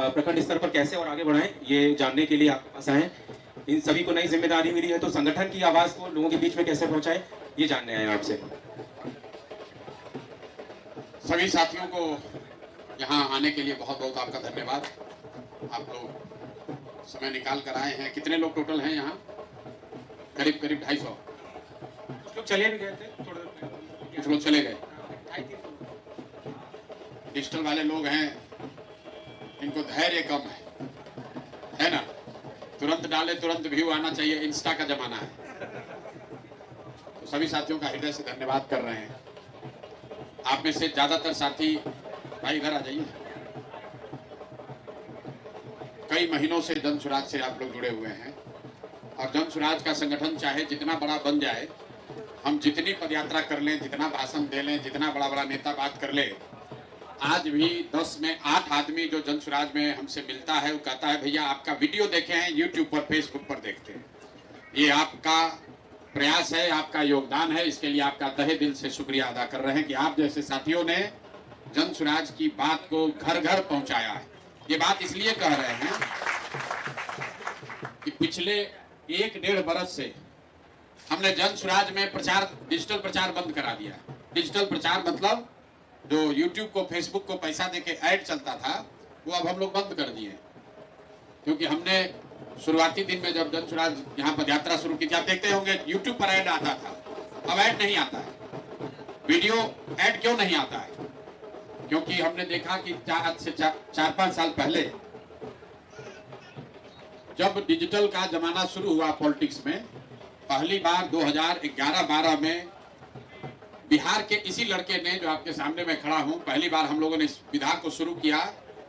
प्रखंड स्तर पर कैसे और आगे बढ़ाएं, ये जानने के लिए आपके पास आए हैं। इन सभी को नई जिम्मेदारी मिली है, तो संगठन की आवाज को लोगों के बीच में कैसे पहुंचाएं, ये जानने आए हैं आपसे। सभी साथियों को यहाँ आने के लिए बहुत बहुत आपका धन्यवाद। आप लोग समय निकाल कर आए हैं। कितने लोग टोटल हैं यहाँ? करीब 250। कुछ लोग चले भी गए थे, कुछ लोग चले गए। डिजिटल वाले लोग हैं, इनको धैर्य कम है ना? तुरंत डाले तुरंत व्यू आना चाहिए, इंस्टा का जमाना है। तो सभी साथियों का हृदय से धन्यवाद कर रहे हैं। आप में से ज्यादातर साथी भाई इधर आ जाइए। कई महीनों से जन सुराज से आप लोग जुड़े हुए हैं और जन सुराज का संगठन चाहे जितना बड़ा बन जाए, हम जितनी पदयात्रा कर लें, जितना भाषण दे लें, जितना बड़ा बड़ा नेता बात कर ले, आज भी 10 में 8 आदमी जो जन सुराज में हमसे मिलता है वो कहता है भैया आपका वीडियो देखे हैं, यूट्यूब पर फेसबुक पर देखते हैं। ये आपका प्रयास है, आपका योगदान है, इसके लिए आपका तहे दिल से शुक्रिया अदा कर रहे हैं कि आप जैसे साथियों ने जन सुराज की बात को घर घर पहुंचाया है। ये बात इसलिए कह रहे हैं कि पिछले 1-1.5 बरस से हमने जन सुराज में प्रचार, डिजिटल प्रचार बंद करा दिया। डिजिटल प्रचार मतलब जो यूट्यूब को, फेसबुक को पैसा देके ऐड चलता था, वो अब हम लोग बंद कर दिए। क्योंकि हमने शुरुआती दिन में जब जन सुराज यहाँ पदयात्रा शुरू की थी, आप देखते होंगे यूट्यूब पर ऐड आता था, अब ऐड नहीं आता है। वीडियो ऐड क्यों नहीं आता है? क्योंकि हमने देखा कि 4-5 साल पहले जब डिजिटल का जमाना शुरू हुआ पॉलिटिक्स में, पहली बार 2011-12 में बिहार के इसी लड़के ने, जो आपके सामने मैं खड़ा हूं, पहली बार हम लोगों ने इस विधा को शुरू किया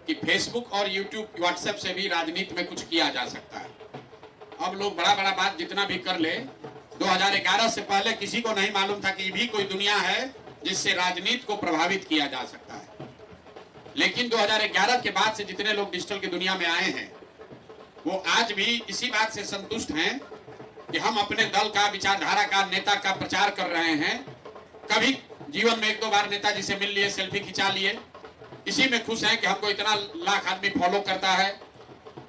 कि फेसबुक और यूट्यूब, व्हाट्सएप से भी राजनीति में कुछ किया जा सकता है। अब लोग बड़ा बड़ा बात जितना भी कर ले, 2011 से पहले किसी को नहीं मालूम था कि ये भी कोई दुनिया है जिससे राजनीति को प्रभावित किया जा सकता है। लेकिन 2011 के बाद से जितने लोग डिजिटल की दुनिया में आए हैं, वो आज भी इसी बात से संतुष्ट हैं कि हम अपने दल का, विचारधारा का, नेता का प्रचार कर रहे हैं। कभी जीवन में 1-2 बार नेताजी से मिल लिए, सेल्फी खिंचा लिए, इसी में खुश हैं कि हमको इतना लाख आदमी फॉलो करता है,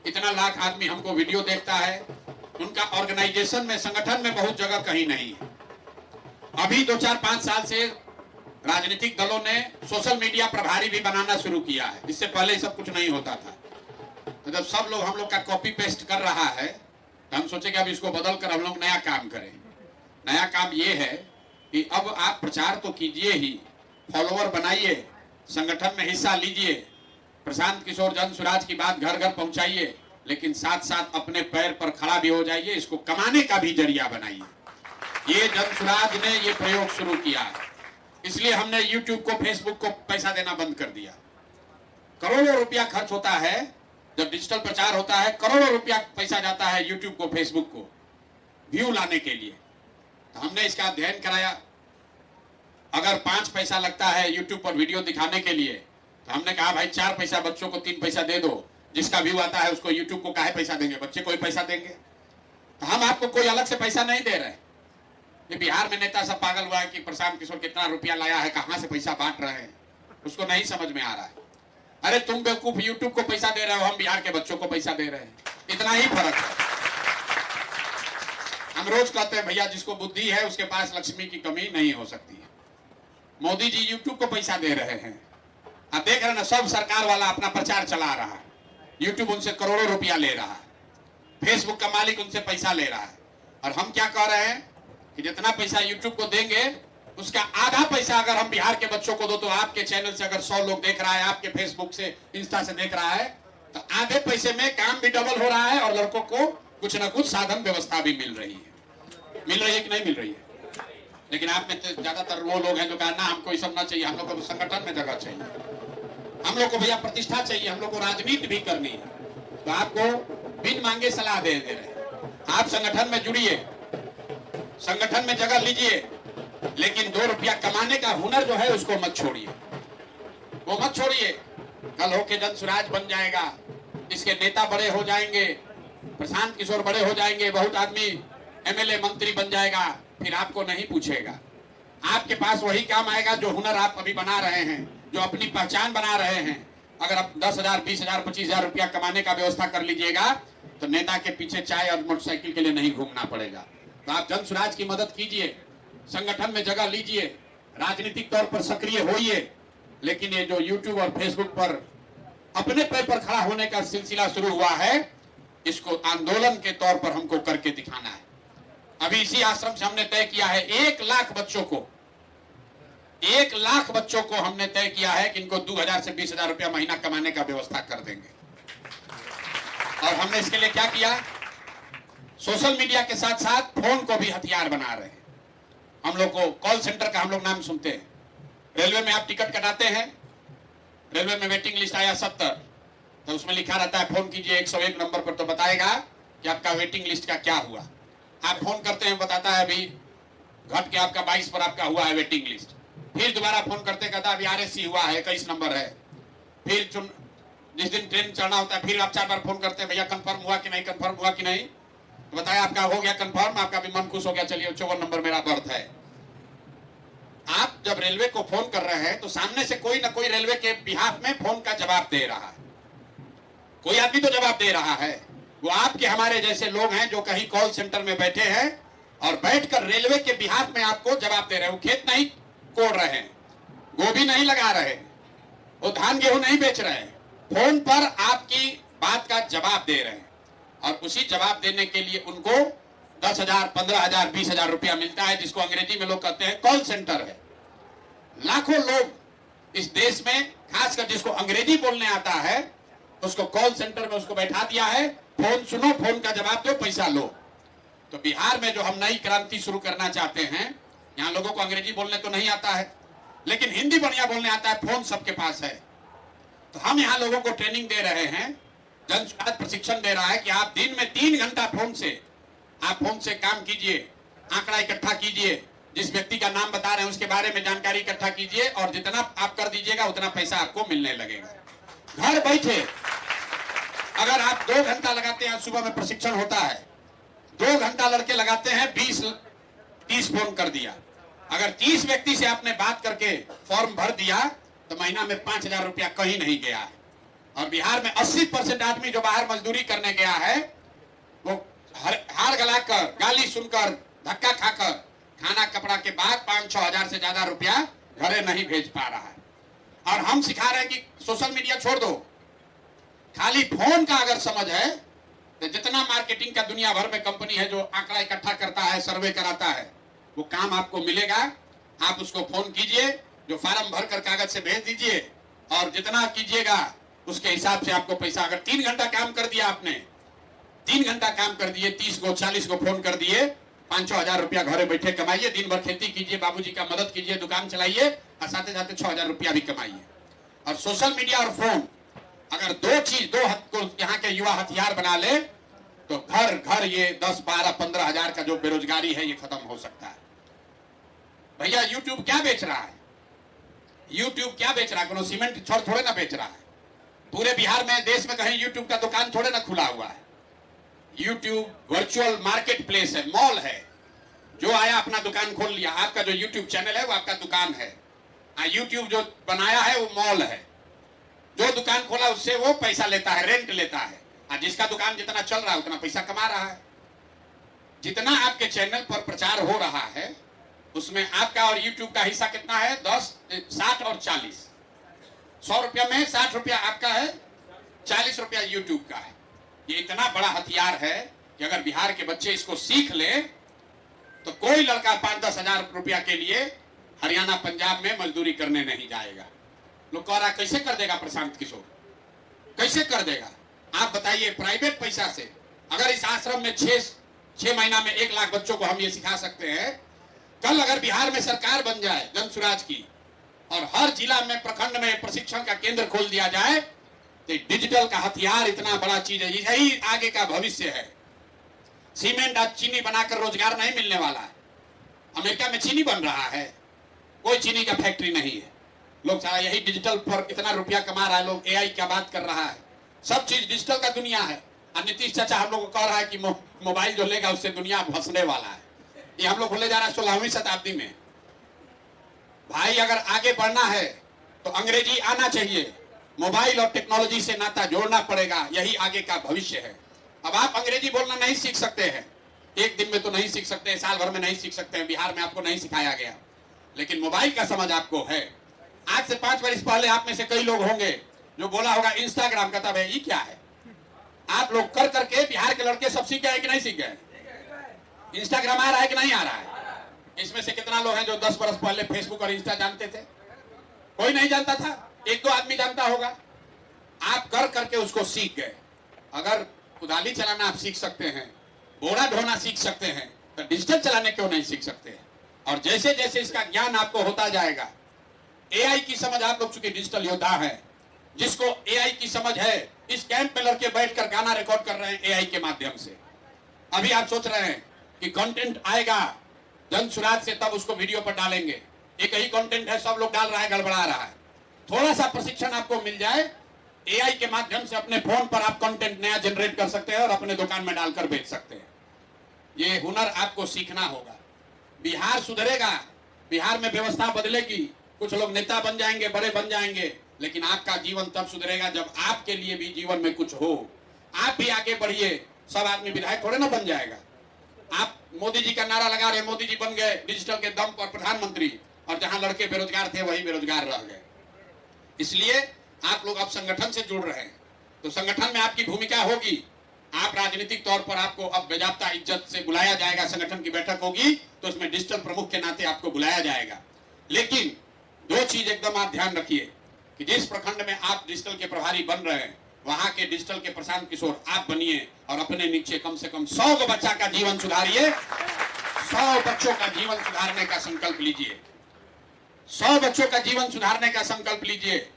इतना लाख आदमी हमको वीडियो देखता है। उनका ऑर्गेनाइजेशन में, संगठन में बहुत जगह कहीं नहीं है। अभी 2-4-5 साल से राजनीतिक दलों ने सोशल मीडिया प्रभारी भी बनाना शुरू किया है। इससे पहले सब कुछ नहीं होता था। तो जब सब लोग हम लोग का कॉपी पेस्ट कर रहा है, तो हम सोचे कि अब इसको बदल कर हम लोग नया काम करें। नया काम ये है कि अब आप प्रचार तो कीजिए ही, फॉलोवर बनाइए, संगठन में हिस्सा लीजिए, प्रशांत किशोर जन सुराज की बात घर घर पहुंचाइए, लेकिन साथ साथ अपने पैर पर खड़ा भी हो जाइए, इसको कमाने का भी जरिया बनाइए। ये जन सुराज ने ये प्रयोग शुरू किया, इसलिए हमने यूट्यूब को, फेसबुक को पैसा देना बंद कर दिया। करोड़ों रुपया खर्च होता है जब डिजिटल प्रचार होता है, करोड़ों रुपया पैसा जाता है यूट्यूब को, फेसबुक को व्यू लाने के लिए। तो हमने इसका अध्ययन कराया। अगर 5 पैसा लगता है यूट्यूब पर वीडियो दिखाने के लिए, तो हमने कहा भाई 4 पैसा बच्चों को, 3 पैसा दे दो। जिसका व्यू आता है उसको यूट्यूब को काहे पैसा देंगे, बच्चे को ही पैसा देंगे। तो हम आपको कोई अलग से पैसा नहीं दे रहे। ये बिहार में नेता सब पागल हुआ है कि प्रशांत किशोर कितना रुपया लाया है, कहां से पैसा बांट रहे हैं, उसको नहीं समझ में आ रहा है। अरे तुम बेवकूफ यूट्यूब को पैसा दे रहे हो, हम बिहार के बच्चों को पैसा दे रहे हैं, इतना ही फर्क है। हम रोज कहते हैं भैया जिसको बुद्धि है उसके पास लक्ष्मी की कमी नहीं हो सकती है। मोदी जी यूट्यूब को पैसा दे रहे हैं, आप देख रहे हैं ना, सब सरकार वाला अपना प्रचार चला रहा है। यूट्यूब उनसे करोड़ों रुपया ले रहा है, फेसबुक का मालिक उनसे पैसा ले रहा है। और हम क्या कह रहे हैं कि जितना पैसा यूट्यूब को देंगे, उसका आधा पैसा अगर हम बिहार के बच्चों को दो, तो आपके चैनल से अगर 100 लोग देख रहा है, आपके फेसबुक से, इंस्टा से देख रहा है, तो आधे पैसे में काम भी डबल हो रहा है और लड़कों को कुछ ना कुछ साधन व्यवस्था भी मिल रही है। मिल रही है कि नहीं मिल रही है? लेकिन आप में तो ज्यादातर वो लोग हैं जो कहा ना हमको ये सब ना चाहिए, हम लोग को संगठन में जगह चाहिए, हम लोग को भैया प्रतिष्ठा चाहिए, हम लोग को राजनीति भी करनी है। तो आपको बिन मांगे सलाह दे रहे हैं, आप संगठन में जुड़िए, संगठन में जगह लीजिए, लेकिन 2 रुपया कमाने का हुनर जो है उसको मत छोड़िए, वो मत छोड़िए। कल होके जन सुराज बन जाएगा, इसके नेता बड़े हो जाएंगे, प्रशांत किशोर बड़े हो जाएंगे, बहुत आदमी एमएलए मंत्री बन जाएगा, फिर आपको नहीं पूछेगा। आपके पास वही काम आएगा जो हुनर आप अभी बना रहे हैं, जो अपनी पहचान बना रहे हैं। अगर आप 10,000, 20,000, 25,000 रुपया कमाने का व्यवस्था कर लीजिएगा तो नेता के पीछे चाय और मोटरसाइकिल के लिए नहीं घूमना पड़ेगा। तो आप जन स्वराज की मदद कीजिए, संगठन में जगह लीजिए, राजनीतिक तौर पर सक्रिय होइए, लेकिन ये जो यूट्यूब और फेसबुक पर अपने पैर पर खड़ा होने का सिलसिला शुरू हुआ है, इसको आंदोलन के तौर पर हमको करके दिखाना है। अभी इसी आश्रम से हमने तय किया है 1 लाख बच्चों को, 1 लाख बच्चों को हमने तय किया है कि इनको 2,000 से 20,000 रुपया महीना कमाने का व्यवस्था कर देंगे। और हमने इसके लिए क्या किया, सोशल मीडिया के साथ साथ फोन को भी हथियार बना रहे हैं। हम लोग को कॉल सेंटर का हम लोग नाम सुनते हैं। रेलवे में आप टिकट कटाते हैं, रेलवे में वेटिंग लिस्ट आया 70, तो उसमें लिखा रहता है फोन कीजिए 101 नंबर पर, तो बताएगा कि आपका वेटिंग लिस्ट का क्या हुआ। आप फोन करते हैं, बताता है अभी घट के आपका 22 पर आपका हुआ है वेटिंग लिस्ट। फिर दोबारा फोन करते कहता है अभी RSC हुआ है 21 नंबर है। फिर जिस दिन ट्रेन चढ़ना होता है फिर आप 4 बार फोन करते हैं, भैया कंफर्म हुआ कि नहीं, कंफर्म हुआ कि नहीं, तो बताया आपका हो गया कंफर्म, आपका भी मन खुश हो गया, चलिए 54 नंबर मेरा बर्थ है। आप जब रेलवे को फोन कर रहे हैं तो सामने से कोई ना कोई रेलवे के बिहाफ में फोन का जवाब दे रहा है, कोई आदमी तो जवाब दे रहा है। वो आपके हमारे जैसे लोग हैं जो कहीं कॉल सेंटर में बैठे हैं और बैठकर रेलवे के बिहाफ में आपको जवाब दे रहे हैं। वो खेत नहीं कोड़ रहे हैं, गोभी नहीं लगा रहे, वो धान गेहूं नहीं बेच रहे हैं, फोन पर आपकी बात का जवाब दे रहे हैं। और उसी जवाब देने के लिए उनको 10,000, 15,000, 20,000 रुपया मिलता है, जिसको अंग्रेजी में लोग कहते हैं कॉल सेंटर है। लाखों लोग इस देश में, खासकर जिसको अंग्रेजी बोलने आता है, उसको कॉल सेंटर में उसको बैठा दिया है, फोन सुनो, फोन का जवाब दो, पैसा लो। तो बिहार में जो हम नई क्रांति शुरू करना चाहते हैं, यहाँ लोगों को अंग्रेजी बोलने तो नहीं आता है, लेकिन हिंदी बढ़िया बोलने आता है, फोन सबके पास है। तो हम यहाँ लोगों को ट्रेनिंग दे रहे हैं, जन स्वास्थ्य प्रशिक्षण दे रहा है कि आप दिन में 3 घंटा फोन से काम कीजिए, आंकड़ा इकट्ठा कीजिए, जिस व्यक्ति का नाम बता रहे हैं उसके बारे में जानकारी इकट्ठा कीजिए, और जितना आप कर दीजिएगा उतना पैसा आपको मिलने लगेगा। घर बैठे अगर आप 2 घंटा लगाते हैं, सुबह में प्रशिक्षण होता है, 2 घंटा लड़के लगाते हैं, 20-30 फोन कर दिया। अगर 30 व्यक्ति से आपने बात करके फॉर्म भर दिया तो महीना में 5,000 रुपया कहीं नहीं गया है। और बिहार में 80% आदमी जो बाहर मजदूरी करने गया है, वो हार गलाकर, गाली सुनकर, धक्का खाकर, खाना कपड़ा के बाद 5-6 हजार से ज्यादा रुपया घरे नहीं भेज पा रहा है। और हम सिखा रहे हैं कि सोशल मीडिया छोड़ दो, खाली फोन का अगर समझ है तो जितना मार्केटिंग का दुनिया भर में कंपनी है जो आंकड़ा इकट्ठा करता है, सर्वे कराता है, वो काम आपको मिलेगा। आप उसको फोन कीजिए, जो फार्म भर कर कागज से भेज दीजिए, और जितना कीजिएगा उसके हिसाब से आपको पैसा। अगर 3 घंटा काम कर दिया आपने, 3 घंटा काम कर दिए, 30 को 40 को फोन कर दिए, 5-6 हजार रुपया घरे बैठे कमाइए, दिन भर खेती कीजिए, बाबूजी का मदद कीजिए, दुकान चलाइए, और साथ साथ 6 हजार रुपया भी कमाइए। और सोशल मीडिया और फोन, अगर 2 चीज, 2 को यहाँ के युवा हथियार बना ले तो घर घर ये 10, 12, 15 हजार का जो बेरोजगारी है ये खत्म हो सकता है। भैया यूट्यूब क्या बेच रहा है? यूट्यूब क्या बेच रहा है? कोनो सीमेंट छोड़ थोड़े ना बेच रहा है। पूरे बिहार में, देश में कहीं यूट्यूब का दुकान थोड़े ना खुला हुआ है। यूट्यूब वर्चुअल मार्केट प्लेस है, मॉल है। जो आया अपना दुकान खोल लिया। आपका जो यूट्यूब चैनल है वो आपका दुकान है। यूट्यूब जो बनाया है वो मॉल है। जो दुकान खोला उससे वो पैसा लेता है, रेंट लेता है। जिसका दुकान जितना चल रहा है उतना पैसा कमा रहा है। जितना आपके चैनल पर प्रचार हो रहा है उसमें आपका और यूट्यूब का हिस्सा कितना है? 10, 60 और 40। 100 रुपया में 60 रुपया आपका है, 40 रुपया यूट्यूब का है। ये इतना बड़ा हथियार है कि अगर बिहार के बच्चे इसको सीख ले तो कोई लड़का 5-10 हजार रुपया के लिए हरियाणा, पंजाब में मजदूरी करने नहीं जाएगा। लोग कह रहा कैसे कर देगा प्रशांत किशोर, कैसे कर देगा? आप बताइए, प्राइवेट पैसा से अगर इस आश्रम में 6 महीना में 1 लाख बच्चों को हम ये सिखा सकते हैं। कल अगर बिहार में सरकार बन जाए जन स्वराज की, और हर जिला में, प्रखंड में प्रशिक्षण का केंद्र खोल दिया जाए, तो डिजिटल का हथियार इतना बड़ा चीज है। यही आगे का भविष्य है। सीमेंट आज चीनी बनाकर रोजगार नहीं मिलने वाला है। अमेरिका में चीनी बन रहा है, कोई चीनी का फैक्ट्री नहीं है। लोग सारा यही डिजिटल पर इतना रुपया कमा रहा है। लोग AI का बात कर रहा है, सब चीज डिजिटल का दुनिया है। और नीतीश चाचा हम लोग को कह रहा है कि मोबाइल जो लेगा उससे दुनिया भसने वाला है। ये हम लोग को ले जा रहा है 16वीं शताब्दी में। भाई अगर आगे बढ़ना है तो अंग्रेजी आना चाहिए, मोबाइल और टेक्नोलॉजी से नाता जोड़ना पड़ेगा, यही आगे का भविष्य है। अब आप अंग्रेजी बोलना नहीं सीख सकते हैं, एक दिन में तो नहीं सीख सकते, साल भर में नहीं सीख सकते हैं, बिहार में आपको नहीं सिखाया गया, लेकिन मोबाइल का समझ आपको है। आज से 5 वर्ष पहले आप में से कई लोग होंगे जो बोला होगा इंस्टाग्राम का तब है, ये क्या है? आप लोग कर करके बिहार के लड़के सब सीख गए कि नहीं सीख गए? इंस्टाग्राम आ रहा है कि नहीं आ रहा है? इसमें से कितना लोग हैं जो 10 वर्ष पहले फेसबुक और इंस्टा जानते थे? कोई नहीं जानता था, 1-2 आदमी जानता होगा। आप कर करके उसको सीख गए। अगर कुदाली चलाना आप सीख सकते हैं, बोरा ढोना सीख सकते हैं, तो डिजिटल चलाने क्यों नहीं सीख सकते? और जैसे जैसे इसका ज्ञान आपको होता जाएगा, एआई की समझ, आप लोग चूंकि डिजिटल योद्धा है, जिसको एआई की समझ है, इस कैंप में लड़के बैठकर गाना रिकॉर्ड कर रहे हैं एआई के माध्यम से। अभी आप सोच रहे हैं कि कंटेंट आएगा जन सुराज से, तब उसको वीडियो पर डालेंगे। एक ही कंटेंट है, सब लोग डाल रहा है, गड़बड़ा रहा है। थोड़ा सा प्रशिक्षण आपको मिल जाए, एआई के माध्यम से अपने फोन पर आप कंटेंट नया जनरेट कर सकते हैं और अपने दुकान में डालकर बेच सकते हैं। ये हुनर आपको सीखना होगा। बिहार सुधरेगा, बिहार में व्यवस्था बदलेगी, कुछ लोग नेता बन जाएंगे, बड़े बन जाएंगे, लेकिन आपका जीवन तब सुधरेगा जब आपके लिए भी जीवन में कुछ हो। आप भी आगे बढ़िए। सब आदमी विधायक थोड़े ना बन जाएगा। आप मोदी जी का नारा लगा रहे, मोदी जी बन गए डिजिटल के दम पर प्रधानमंत्री, और जहां लड़के बेरोजगार थे वही बेरोजगार रह गए। इसलिए आप लोग अब संगठन से जुड़ रहे हैं, तो संगठन में आपकी भूमिका होगी। आप राजनीतिक तौर पर आपको अब बेजाब्ता इज्जत से बुलाया जाएगा, संगठन की बैठक होगी तो उसमें डिजिटल प्रमुख के नाते आपको बुलाया जाएगा। लेकिन 2 चीज एकदम आप ध्यान रखिए कि जिस प्रखंड में आप डिजिटल के प्रभारी बन रहे हैं, वहां के डिजिटल के प्रशांत किशोर आप बनिए और अपने नीचे कम से कम 100 बच्चा का जीवन सुधारिए। 100 बच्चों का जीवन सुधारने का संकल्प लीजिए। 100 बच्चों का जीवन सुधारने का संकल्प लीजिए।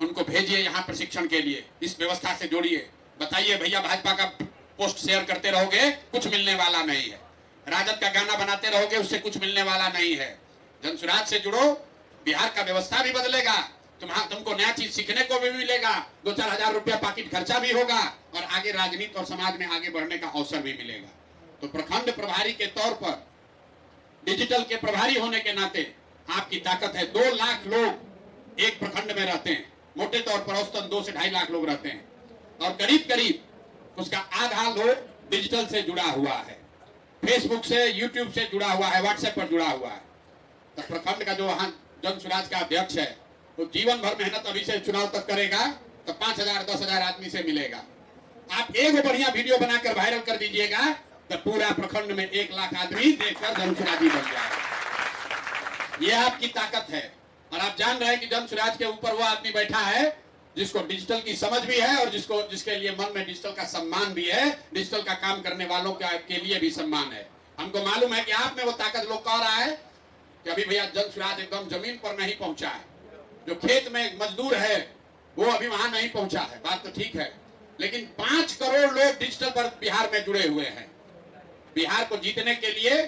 उनको भेजिए यहाँ प्रशिक्षण के लिए, इस व्यवस्था से जोड़िए। बताइए भैया, भाजपा का पोस्ट शेयर करते रहोगे, कुछ मिलने वाला नहीं है। राजद का गाना बनाते रहोगे, उससे कुछ मिलने वाला नहीं है। जनसुराज से जुड़ो, बिहार का व्यवस्था भी बदलेगा, तुमको नया चीज सीखने को भी मिलेगा, 2-4 हजार रुपया पॉकेट खर्चा भी होगा और आगे राजनीति और समाज में आगे बढ़ने का अवसर भी मिलेगा। तो प्रखंड प्रभारी के तौर पर, डिजिटल के प्रभारी होने के नाते आपकी ताकत है। 2 लाख लोग एक प्रखंड में रहते हैं, मोटे तौर पर औसतन 2 से 2.5 लाख लोग रहते हैं, और करीब करीब उसका आधा लोग डिजिटल से जुड़ा हुआ है, फेसबुक से, यूट्यूब से जुड़ा हुआ है, व्हाट्सएप पर जुड़ा हुआ है। तो प्रखंड का जो वहां जनसुराज का अध्यक्ष है, तो जीवन भर मेहनत अभी से चुनाव तक करेगा, तो 5,000-10,000 आदमी से मिलेगा। आप एक बढ़िया वीडियो बनाकर वायरल कर दीजिएगा, तो पूरा प्रखंड में 1 लाख आदमी देखकर जनसुराजी बन जाएगा। ये आपकी ताकत है। और आप जान रहे हैं कि जनसुराज के ऊपर वो आदमी बैठा है जिसको डिजिटल की समझ भी है और जिसके लिए मन में डिजिटल का सम्मान भी है, डिजिटल का काम करने वालों के लिए भी सम्मान है। हमको मालूम है कि आप में वो ताकत लोग कह रहा है कि अभी भैया जनसुराज एकदम जमीन पर नहीं पहुंचा है, जो खेत में मजदूर है वो अभी वहां नहीं पहुंचा है। बात तो ठीक है, लेकिन 5 करोड़ लोग डिजिटल पर बिहार में जुड़े हुए हैं। बिहार को जीतने के लिए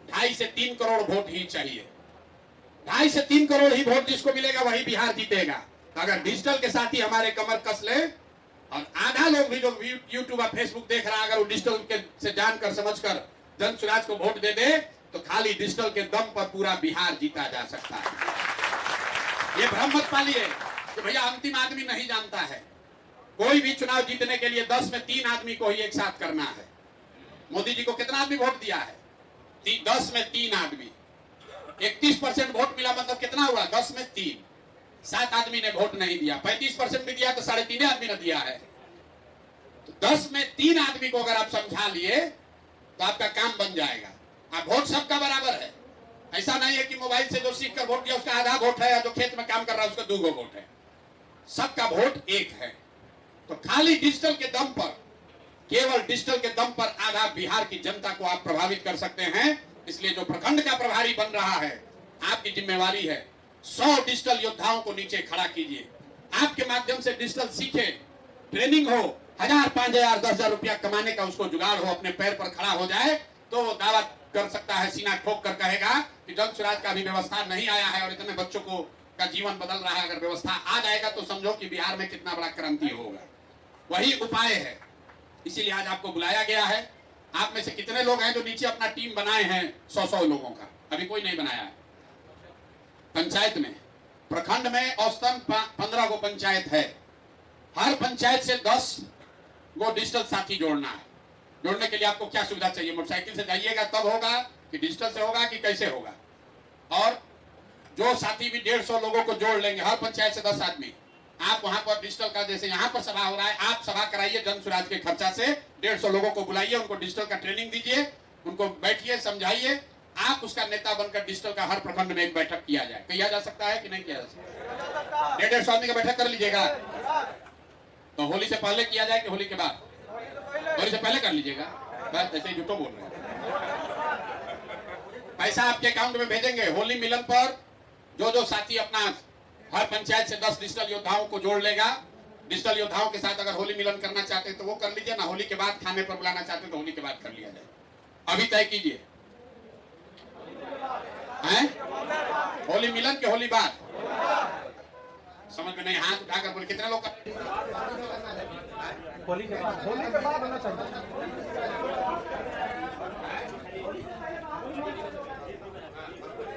2.5 से 3 करोड़ वोट ही चाहिए। 2.5 से 3 करोड़ ही वोट जिसको मिलेगा वही बिहार जीतेगा। तो अगर डिजिटल के साथ ही हमारे कमर कस ले, और आधा लोग भी जो यूट्यूब और फेसबुक देख रहा है, अगर वो डिजिटल के से जानकर समझकर जनसुराज को वोट दे दे, तो खाली डिजिटल के दम पर पूरा बिहार जीता जा सकता है। ये भ्रम मत पालिए कि भैया अंतिम आदमी नहीं जानता है। कोई भी चुनाव जीतने के लिए 10 में 3 आदमी को ही एक साथ करना है। मोदी जी को कितना आदमी वोट दिया है? 10 में 3 आदमी। 31% वोट मिला, मतलब कितना हुआ? 10 में 3। 7 आदमी ने वोट नहीं दिया। 35% भी दिया तो 3.5 आदमी ने दिया है। तो 10 में 3 आदमी को अगर आप समझा लिए तो आपका काम बन जाएगा। आप वोट सबका बराबर है। ऐसा नहीं है कि मोबाइल से जो सीख कर वोट दिया उसका आधा वोट है, या जो खेत में काम कर रहा है उसका 2 वोट है। सबका वोट एक है। तो खाली डिजिटल के दम पर, केवल डिजिटल के दम पर आधा बिहार की जनता को आप प्रभावित कर सकते हैं। इसलिए जो प्रखंड का प्रभारी बन रहा है, आपकी जिम्मेवारी है 100 डिजिटल योद्धाओं को नीचे खड़ा कीजिए। आपके माध्यम से डिजिटल सीखे, ट्रेनिंग हो, 1000, 5000, 10,000 रुपया कमाने का उसको जुगाड़ हो, अपने पैर पर खड़ा हो जाए, तो वो दावा कर सकता है, सीना ठोक कर कहेगा कि जनसुराज का भी व्यवस्था नहीं आया है और इतने बच्चों को का जीवन बदल रहा है। अगर व्यवस्था आ जाएगा तो समझो कि बिहार में कितना बड़ा क्रांति होगा। वही उपाय है। इसीलिए आज आपको बुलाया गया है। आप में से कितने लोग हैं जो नीचे अपना टीम बनाए हैं? 100 लोगों का। अभी कोई नहीं बनाया है। पंचायत में, प्रखंड में औसतन 15 गो पंचायत है। हर पंचायत से 10 वो डिजिटल साथी जोड़ना है। जोड़ने के लिए आपको क्या सुविधा चाहिए? मोटरसाइकिल से जाइएगा तब होगा कि डिजिटल से होगा कि कैसे होगा? और जो साथी भी 150 लोगों को जोड़ लेंगे, हर पंचायत से 10 आदमी, आप वहां पर डिजिटल का, जैसे यहाँ पर सभा हो रहा है, आप सभा कराइए जन स्वराज के खर्चा से, 150 लोगों को बुलाइए, उनको डिजिटल का ट्रेनिंग दीजिए, उनको बैठिए, समझाइए, आप उसका नेता बनकर डिजिटल का हर प्रखंड में एक बैठक किया जाए। किया जा सकता है कि नहीं किया जा सकता? 150 आदमी का बैठक कर लीजिएगा। तो होली से पहले किया जाए कि होली के बाद? होली से पहले कर लीजिएगा। बस ऐसे ही झूठो बोल रहे हैं। पैसा आपके अकाउंट में भेजेंगे। होली मिलन पर जो साथी अपना हर पंचायत से 10 डिजिटल योद्धाओं को जोड़ लेगा, डिजिटल योद्धाओं के साथ अगर होली मिलन करना चाहते हैं तो वो कर लीजिए ना। होली के बाद खाने पर बुलाना चाहते हैं तो होली के बाद कर लिया जाए। अभी तय कीजिए, होली मिलन के होली बाद? समझ में नहीं? हाथ उठाकर बोले कितने लोग? होली के बाद होना चाहिए।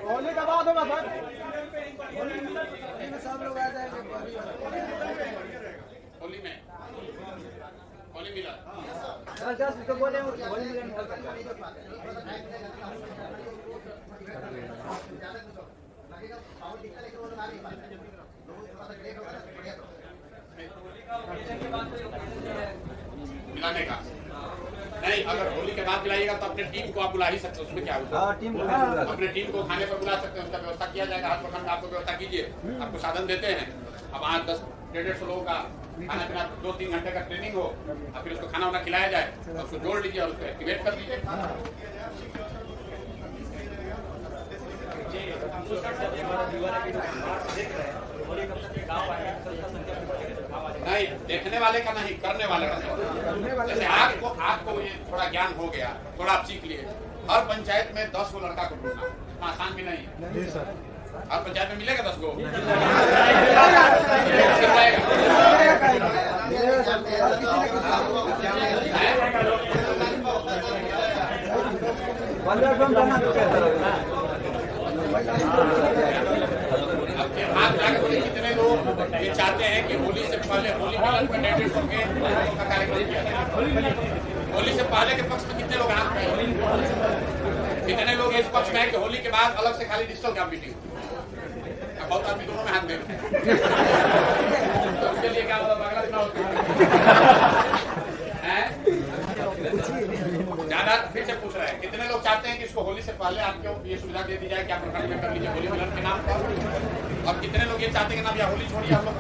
होली के बाद होगा सर। होली में सब लोग आ जाएंगे। होली में होली मिलन तो बोले होली मिलन मिलाने का नहीं। अगर होली के बाद मिलाइएगा तो अपने टीम को आप बुला ही सकते हैं, उसमें क्या होगा? अपने टीम को खाने पर बुला सकते हैं, उसका व्यवस्था किया जाएगा। हर प्रखंड आपको व्यवस्था कीजिए, आपको साधन देते हैं। अब 8-10-150 लोगों का खाना पीना 2-3 घंटे का ट्रेनिंग हो, और फिर उसको खाना वाना खिलाया जाए, और उसको जोड़ लीजिए और उसको एक्टिवेट कर लीजिए। नहीं, देखने वाले का नहीं, करने वाले का नहीं। जैसे आपको ये थोड़ा ज्ञान हो गया, थोड़ा आप सीख लिए। हर पंचायत में 10 गो लड़का को ढूंढना आसान भी नहीं है। हर पंचायत में मिलेगा 10 गो? कितने लोग ये चाहते हैं कि होली से पहले होली मिलन पर 150 के का कार्यक्रम किया जाए? होली से पहले के पक्ष में कितने लोग हाथ में? कितने लोग इस पक्ष में है कि होली के बाद अलग से खाली डिजिटल का मीटिंग? बहुत आदमी दोनों में हाथ दे रहे हैं। तो उसके लिए क्या मतलब अगला चुनाव ज्यादा फिर से पूछ रहे हैं, कितने लोग चाहते हैं कि इसको होली से पहले आपको ये सुविधा दे दी जाए कि आप प्रखंड में कर लीजिए होली मिलन के नाम पर? और कितने लोग ये चाहते हैं कि ना भैया होली छोड़िए, हम लोग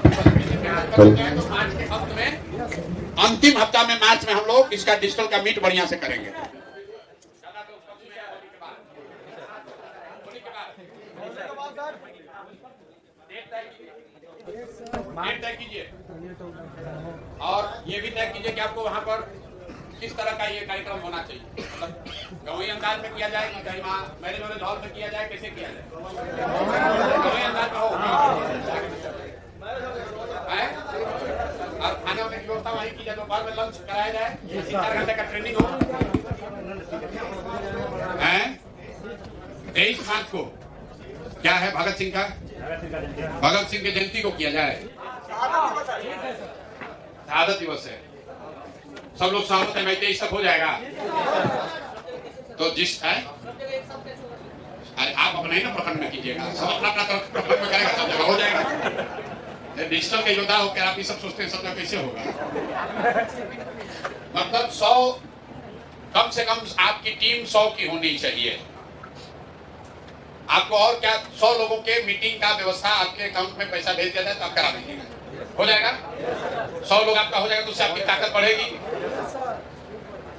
तो मार्च के अंत में, अंतिम हफ्ता में मार्च में हम लोग इसका डिजिटल का मीट बढ़िया से करेंगे। तय कीजिए और ये भी तय कीजिए कि आपको वहाँ पर किस तरह का ये कार्यक्रम होना चाहिए। मतलब गवई अंदाज में किया जाए कि कहीं वहाँ मैरिज हॉल में किया जाए, कैसे किया जाए? गवई अंदाज में हो और खाने वाने की व्यवस्था वहीं की जाए। दोपहर में लंच कराया जाए, 3-4 घंटे का ट्रेनिंग हो। 23 मार्च को क्या है? भगत सिंह की जयंती को किया जाए। शहादत दिवस है, सब लोग सहमत है? 23 तक हो जाएगा। तो जिस है अरे आप अपना ही ना प्रखंड में कीजिएगा, सब अपना अपना प्रखंड में करेगा, सब जगह हो जाएगा। डिजिटल के योद्धा होकर आप ये सब सोचते हैं सब जगह कैसे होगा? मतलब 100 कम से कम आपकी टीम 100 की होनी चाहिए। आपको और क्या 100 लोगों के मीटिंग का व्यवस्था आपके अकाउंट में पैसा भेज दिया जाए तो आप करा दीजिएगा, हो जाएगा। 100 लोग आपका हो जाएगा तो उससे आपकी ताकत बढ़ेगी,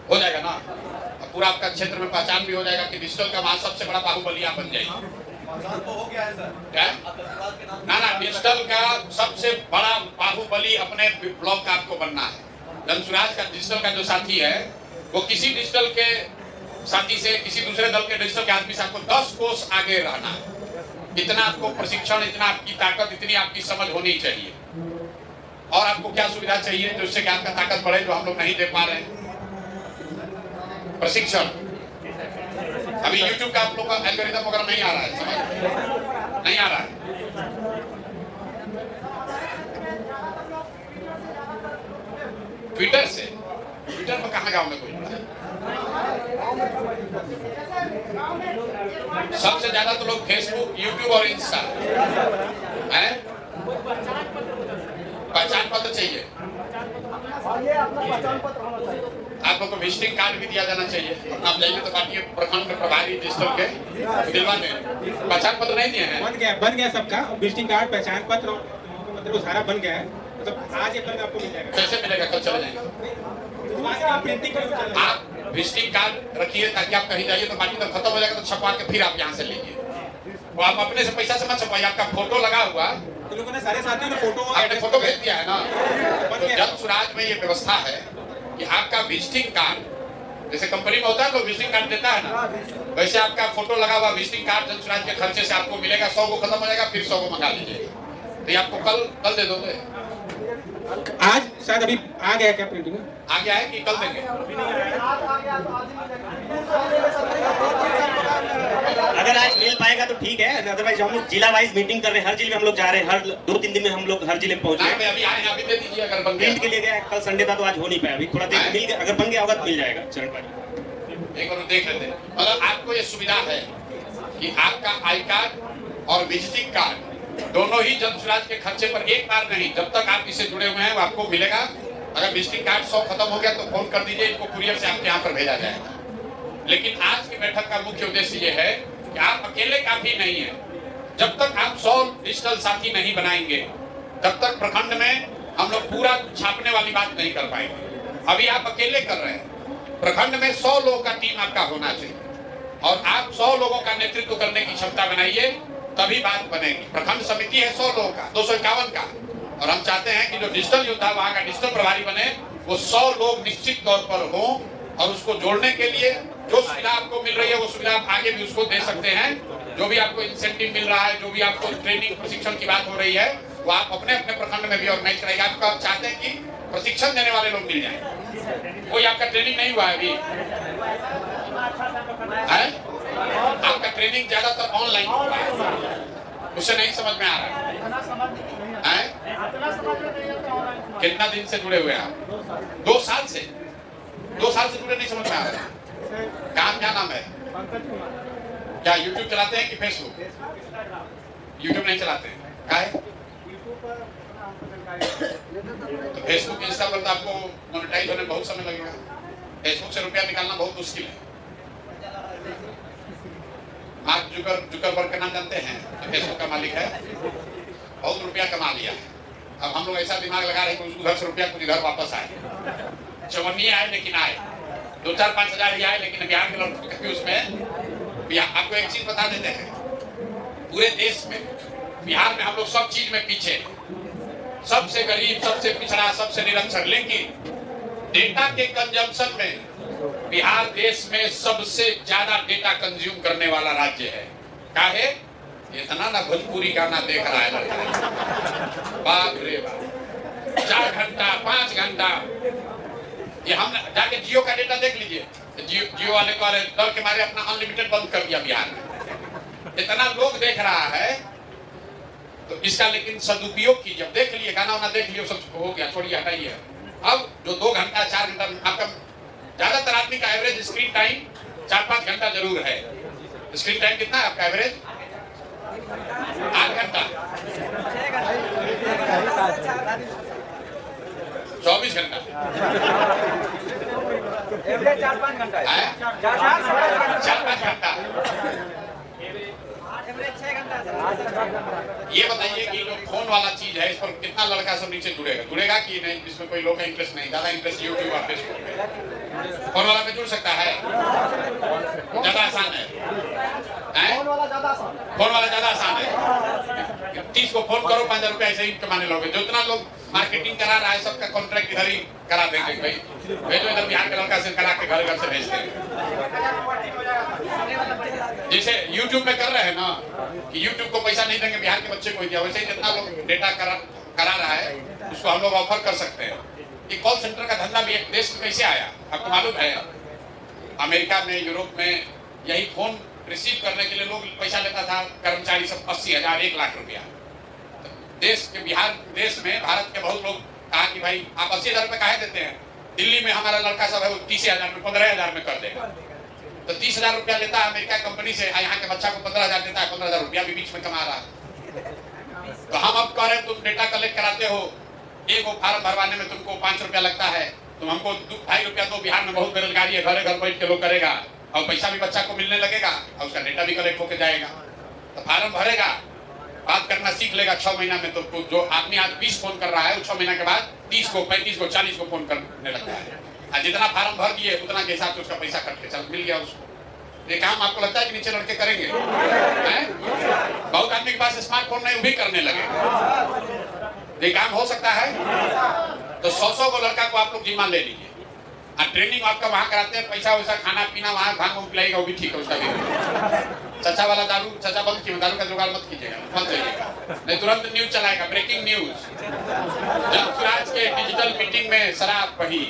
हो जाएगा ना। पूरा आपका क्षेत्र में पहचान भी हो जाएगा कि डिजिटल का वहां सबसे बड़ा बाहुबली आप बन जाएगी। ना डिजिटल का सबसे बड़ा बाहुबली अपने ब्लॉक का आपको बनना है। जन स्वराज का डिजिटल का जो साथी है वो किसी डिजिटल के साथी से, किसी दूसरे दल के डिजिटल के आदमी से आपको 10 कोस आगे रहना है। इतना आपको प्रशिक्षण, इतना आपकी ताकत, इतनी आपकी समझ होनी चाहिए। और आपको क्या सुविधा चाहिए जिससे कि आपका ताकत बढ़े, जो हम लोग नहीं दे पा रहे हैं? प्रशिक्षण। अभी YouTube का आप लोग का एल्गोरिथम वगैरह नहीं आ रहा है, समझ नहीं आ रहा है। ट्विटर से, ट्विटर पर कहाँ गाँव में कोई जुड़ा है? सबसे ज्यादा तो लोग फेसबुक, यूट्यूब और इंस्टा है। पहचान पत्र चाहिए, और ये अपना पहचान पत्र होना चाहिए। आप लोग को विजिटिंग कार्ड भी दिया जाना चाहिए। आप जाइए तो पार्टी के प्रखंड प्रभारी डिजिटल के दिलवा दें। पहचान पत्र नहीं दिए हैं, बन गया सबका विजिटिंग कार्ड, पहचान पत्र और मतलब वो सारा बन गया है। मतलब आज ये कल आपको मिल जाएगा। कैसे मिलेगा? कल चले जाएंगे। प्रिंटिंग आप विजिटिंग कार्ड रखिए ताकि आप कहीं जाइए तो पार्टी तक खत्म हो जाएगा तो छपवा के फिर आप यहाँ से लीजिए। वो आप अपने से पैसा से मत छपवाइए। आपका फोटो लगा हुआ, तो लोगों ने सारे साथियों ने फोटो आपने फोटो भेज दिया है ना। तो जन स्वराज में ये व्यवस्था है कि आपका विजिटिंग कार्ड, जैसे कंपनी में होता है लोग विजिटिंग कार्ड देता है ना, वैसे आपका फोटो लगा हुआ विजिटिंग कार्ड जन स्वराज के खर्चे से आपको मिलेगा। 100 को खत्म हो जाएगा, फिर 100 को मंगा लीजिए। तो ये आपको कल दे दोगे? आज शायद अभी आ गया क्या प्रिंटिंग में? आ गया है कि कल देंगे? अगर आज मिल पाएगा तो ठीक है, अदरवाइज हम लोग जिला वाइज मीटिंग कर रहे हैं। हर जिले में हम लोग जा रहे हैं, हर 2-3 दिन में हम लोग हर जिले में पहुंच नहीं, रहे मैं हैं। अभी आए हैं, अभी दे दीजिए अगर बन प्रिंट गया। के लिए गया, कल संडे था तो आज हो नहीं पाया। अभी थोड़ा देर मिल गया, अगर बन गया होगा तो मिल जाएगा चरण पाजी। एक बार देख लेते हैं। मतलब आपको ये सुविधा है कि आपका आई कार्ड और विजिटिंग कार्ड दोनों ही जन स्वराज के खर्चे पर एक बार नहीं, जब तक आप इससे जुड़े हुए हैं वो आपको मिलेगा। अगर विजिटिंग कार्ड 100 खत्म हो गया तो फोन कर दीजिए, इनको कुरियर से आपके यहाँ पर भेजा जाएगा। लेकिन आज की बैठक का मुख्य उद्देश्य ये है कि आप अकेले काफी नहीं है। जब तक आप 100 डिजिटल साथी नहीं बनाएंगे तब तक प्रखंड में हम लोग पूरा छापने वाली बात नहीं कर पाएंगे। अभी आप अकेले कर रहे हैं। प्रखंड में 100 लोगों का टीम आपका होना चाहिए और आप 100 लोगों का नेतृत्व करने की क्षमता बनाइए, तभी बात बनेगी। प्रखंड समिति है 100 लोगों का, 251 का, और हम चाहते हैं कि जो डिजिटल योद्धा वहाँ का डिजिटल प्रभारी बने वो 100 लोग निश्चित तौर पर हो। और उसको जोड़ने के लिए जो सुविधा आपको मिल रही है वो सुविधा आप आगे भी उसको दे सकते हैं। जो भी आपको इंसेंटिव मिल रहा है, जो भी आपको ट्रेनिंग प्रशिक्षण की बात हो रही है, वो आप अपने अपने प्रखंड में भी ऑर्गेनाइज कराइए। आप चाहते हैं कि प्रशिक्षण देने वाले लोग मिल जाए। कोई आपका ट्रेनिंग नहीं हुआ है अभी है? आपका ट्रेनिंग ज्यादातर ऑनलाइन हुआ है, उससे नहीं समझ में आ रहा है। कितना दिन से जुड़े हुए हैं आप? 2 साल से जुड़े, नहीं समझ में आ रहा। काम क्या नाम है? क्या यूट्यूब चलाते हैं कि फेसबुक? यूट्यूब नहीं चलाते हैं, क्या है? तो फेसबुक इंस्टा पर तो आपको मोनेटाइज होने में बहुत समय लगेगा। फेसबुक से रुपया निकालना बहुत मुश्किल है। मार्क जुकरबर्ग का नाम जानते हैं? तो फेसबुक का मालिक है, बहुत रुपया कमा लिया है। अब हम लोग ऐसा दिमाग लगा रहे हैं कि उधर से रुपया कुछ इधर वापस आए। चवन्नी आए लेकिन आए, 2-4-5 हजार ही आए, लेकिन बिहार के लोग उसमें आपको एक चीज बता देते हैं। पूरे देश में बिहार में हम लोग सब चीज में पीछे, सबसे गरीब, सबसे पिछड़ा, सबसे निरक्षर, लेकिन डेटा के कंजम्पशन में बिहार देश में सबसे ज्यादा डेटा कंज्यूम करने वाला राज्य है। काहे? इतना ना भोजपुरी गाना देख रहा है लड़का, बाप रे बाप, 4 घंटा 5 घंटा। ये हम जाके जियो का डेटा देख लीजिए, जियो वाले को डर के मारे अपना अनलिमिटेड बंद कर दिया बिहार में। इतना लोग देख रहा है तो इसका लेकिन सदुपयोग कीजिए। अब देख लिए, गाना वाना देख लियो, सब हो गया, छोड़िए, हटाइए। अब जो 2 घंटा 4 घंटा आपका ज्यादातर आदमी का एवरेज स्क्रीन टाइम 4-5 घंटा जरूर है। स्क्रीन टाइम कितना है आपका एवरेज? 8 घंटा, 24 घंटा, 4-5 घंटा है। 4-5 घंटा। ये बताइए कि जो फोन वाला चीज है इस पर कितना लड़का सब नीचे जुड़ेगा कि नहीं? इसमें कोई लोग का इंटरेस्ट नहीं, ज्यादा इंटरेस्ट यूट्यूब और फेसबुक पे। फोन वाला पे जुड़ सकता है, ज्यादा आसान है। फोन वाला ज्यादा आसान है। 30 को फोन करो, 5,000 रुपया ऐसे ही कमाने लोगे। जो इतना लोग मार्केटिंग करा रहा है सबका कॉन्ट्रैक्ट इधर ही करा देंगे। भाई भेजो इधर, बिहार के लड़का से करा के घर से भेज देंगे। जैसे YouTube में कर रहे हैं ना कि YouTube को पैसा नहीं देंगे, बिहार के बच्चे को दिया, वैसे ही जितना लोग डेटा करा रहा है उसको हम लोग ऑफर कर सकते हैं। कि कॉल सेंटर का धंधा भी एक देश में कैसे आया आपको मालूम है? अमेरिका में, यूरोप में यही फोन रिसीव करने के लिए लोग पैसा लेता था, कर्मचारी सब 80,000 1 लाख रुपया। देश में भारत के बहुत लोग कहा कि भाई आप 80,000 रुपये काहे देते हैं? दिल्ली में हमारा लड़का सब है वो 30,000 में 15,000 में कर देगा। तो 30,000 रुपया लेता है अमेरिका कंपनी से, यहाँ के बच्चा को 15,000 देता है, 15,000 रुपया भी बीच में कमा रहा है। तो हम अब कह रहे हैं तुम डेटा कलेक्ट कराते हो, एक वो फार्म भरवाने में तुमको 5 रुपया लगता है, तुम हमको 2-2.5 रुपया दो। बिहार में बहुत बेरोजगारी है, घरे घर बैठ के लोग करेगा और पैसा भी बच्चा को मिलने लगेगा और उसका डेटा भी कलेक्ट होकर जाएगा। तो फार्म भरेगा, बात करना सीख लेगा 6 महीना में। तो जो आदमी आज 20 फोन कर रहा है वो 6 महीना के बाद 30 को 35 को 40 को फोन करने लगता है। और जितना फार्म भर दिए उतना के हिसाब से उसका पैसा कट के चल मिल गया उसको। ये काम आपको लगता है कि नीचे लड़के करेंगे? बहुत आदमी के पास स्मार्टफोन नहीं, वो भी करने लगे। ये काम हो सकता है? तो 100 को लड़का को आप लोग जिम्मा ले लीजिए और ट्रेनिंग आपका वहाँ कराते हैं, पैसा वैसा खाना पीना वहाँ भाग पिलाएगा, वो भी ठीक है उसका भी। चचा वाला दारू चचा बंद कीजिए, दारू का जुगाड़ मत कीजिएगा, मत जाइएगा, नहीं तुरंत न्यूज चलाएगा, ब्रेकिंग न्यूज। जनसुराज के डिजिटल मीटिंग में शराब बही,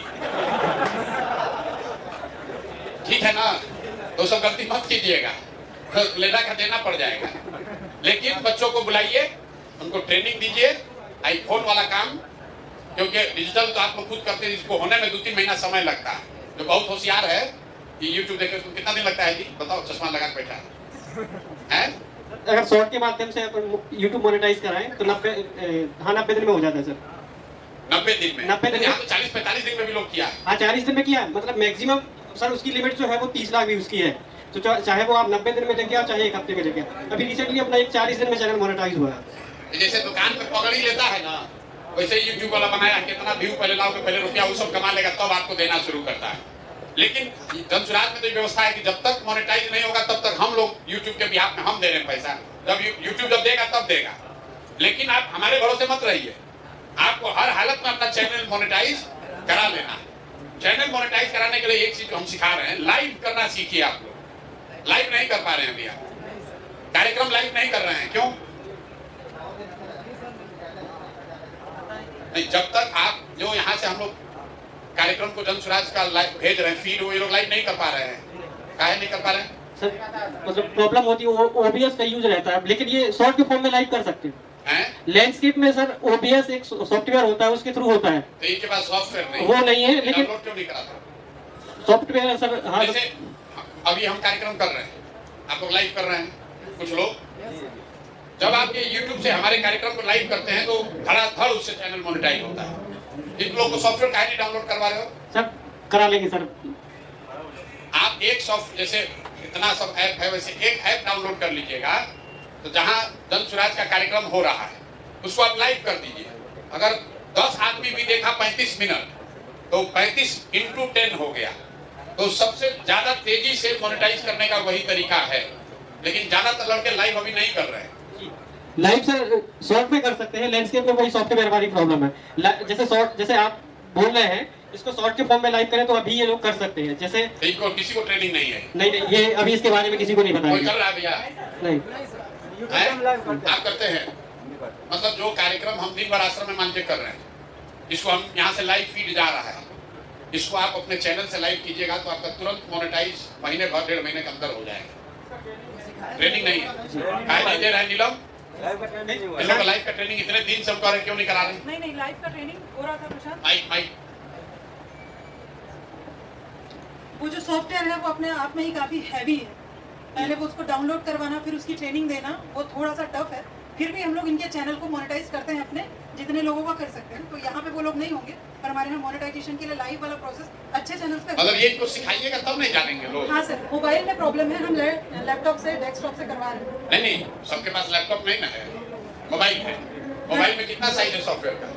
ठीक है ना? तो सब गलती मत कीजिएगा, लेना का देना पड़ जाएगा। लेकिन बच्चों को बुलाइए, उनको ट्रेनिंग दीजिए, आईफोन वाला काम, क्योंकि डिजिटल तो आप लोग खुद करते हैं, इसको होने में 2-3 महीना समय लगता है। जो बहुत होशियार है कि यूट्यूब देखे तो कितना दिन लगता है जी? बताओ, चश्मा लगा के बैठा है। अगर शॉर्ट के माध्यम से अपन यूट्यूब मोनेटाइज कराएं तो 90 दिन में हो जाता है सर। 90 दिन में? 90 दिन में? 40-45 दिन में भी लोग किया। हाँ 40 दिन में किया, मतलब मैक्सिमम सर उसकी लिमिट जो है वो 30 लाख व्यूज की है। तो चाहे वो आप 90 दिन में देखें या चाहे 1 हफ्ते में देखें। अभी रिसेंटली अपना एक 40 दिन में चैनल मोनेटाइज हुआ है। जैसे दुकान में पकड़ ही लेता है ना, वैसे यूट्यूब वाला बनाया, कितना व्यू पहले लाओ के पहले रुपया वो सब कमा लेगा, तब आपको देना शुरू करता है। लेकिन जनसुराज में तो ये व्यवस्था है कि जब तक मोनेटाइज नहीं होगा तब तक हम लोग यूट्यूब के बिहाफ में हम दे रहे हैं पैसा। जब यूट्यूब जब देगा तब देगा। लेकिन आप हमारे भरोसे मत रहिए, आपको हर हालत में अपना चैनल मोनेटाइज करा लेना है। चैनल मोनेटाइज कराने के लिए एक चीज हम सिखा रहे हैं, लाइव करना सीखिए। आप लोग लाइव नहीं कर पा रहे हैं अभी, आप कार्यक्रम लाइव नहीं कर रहे हैं, क्यों? नहीं, जब तक आप जो यहाँ से हम लोग कार्यक्रम को जनसुराज का लाइव भेज रहे हैं फीड, वो ये लोग लाइव नहीं कर पा रहे हैं। काहे नहीं कर पा रहे हैं? सर मतलब प्रॉब्लम होती है, ओबीएस का यूज रहता है, लेकिन ये शॉर्ट के फॉर्म में लाइव कर सकते हैं। लैंडस्केप में सर ओबीएस एक सॉफ्टवेयर होता है, उसके थ्रू होता है। तो इनके पास सॉफ्टवेयर नहीं, वो नहीं है, लेकिन डाउनलोड क्यों नहीं कराता? Software sir. हाँ, जैसे अभी हम कार्यक्रम कर रहे हैं, आप लोग लाइव कर रहे हैं, कुछ लोग जब आप ये YouTube से हमारे कार्यक्रम को लाइव करते हैं तो धड़ाधड़ उससे चैनल मोनेटाइज होता है। इन लोगों को सॉफ्टवेयर काहे नहीं डाउनलोड करवा रहे हो? सर करा लेंगे सर। आप एक सॉफ्ट जैसे इतना सब ऐप है, वैसे एक ऐप डाउनलोड कर लीजिएगा, तो जहां जनसुराज का कार्यक्रम हो रहा है उसको आप लाइव कर दीजिए। अगर 10 आदमी भी देखा 35 मिनट, तो 35 × 10 हो गया। तो सबसे ज्यादा तेजी से मोनेटाइज करने का वही तरीका है। लेकिन ज्यादातर लड़के लाइव अभी नहीं कर रहे हैं। लाइव सर शॉर्ट में कर सकते हैं, लैंडस्केप में वही सॉफ्टवेयर वाली प्रॉब्लम है। जैसे शॉर्ट, जैसे आप बोल रहे हैं इसको शॉर्ट के फॉर्म में लाइव करें तो अभी ये लोग कर सकते हैं। जैसे इनको किसी को ट्रेनिंग नहीं है? नहीं, ये अभी इसके बारे में किसी को नहीं पता। कोई कर रहा है भैया? नहीं। आप करते हैं? मतलब जो कार्यक्रम हम दिन भर आश्रम में मान के कर रहे हैं, इसको हम यहाँ से लाइव फीड जा रहा है, इसको आप अपने चैनल से लाइव कीजिएगा तो आपका तुरंत मोनेटाइज महीने भर 1.5 महीने के अंदर हो जाएगा। ट्रेनिंग नहीं है, काय नहीं दे रहे हैं नीलम? इन लोग लाइव का ट्रेनिंग इतने दिन से हम क्यों नहीं करा रहे? नहीं लाइव का ट्रेनिंग हो रहा था प्रशांत। माइक वो जो सॉफ्टवेयर है वो अपने आप में ही काफी हैवी है। पहले वो उसको डाउनलोड करवाना, फिर उसकी ट्रेनिंग देना, वो थोड़ा सा टफ है। फिर भी हम लोग इनके चैनल को मोनेटाइज करते हैं, अपने जितने लोगों का कर सकते हैं। तो यहाँ पे वो लोग नहीं होंगे, पर हमारे यहाँ मोनेटाइजेशन के लिए लाइव वाला प्रोसेस अच्छे चैनल्स पे। मतलब ये इनको सिखाइएगा तब नहीं जानेंगे लोग? हाँ सर, मोबाइल में प्रॉब्लम है, हम लैपटॉप से डेस्कटॉप से करवा रहे हैं। नहीं, सबके पास लैपटॉप नहीं ना है, मोबाइल है। मोबाइल में कितना साइज है सॉफ्टवेयर का?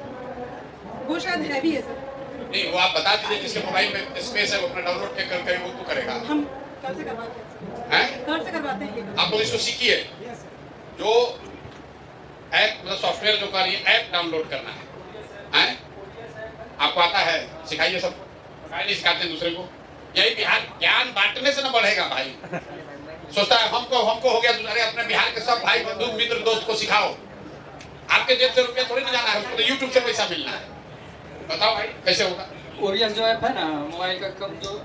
वो शायद हैवी है सर। नहीं, वो आप बता दीजिए जिसके मोबाइल में स्पेस है वो अपना डाउनलोड करके वो तो करेगा। हम कल से करवाते हैं, कल से करवाते हैं। आप लोग इसको सीखिए, जो ऐप मतलब सॉफ्टवेयर जो कर ऐप डाउनलोड करना है, आपको आता है, सिखाइए सब। काहे नहीं सिखाते दूसरे को? यही बिहार ज्ञान बांटने से ना बढ़ेगा भाई। सोचता है हमको हो गया, दूसरे अपने बिहार के सब भाई बंधु मित्र दोस्त को सिखाओ। आपके जेब से रुपया थोड़ी ना जाना है, उसको तो यूट्यूब से पैसा मिलना है। बताओ भाई कैसे होगा? ओरियस जो ऐप है ना मोबाइल का, कम जो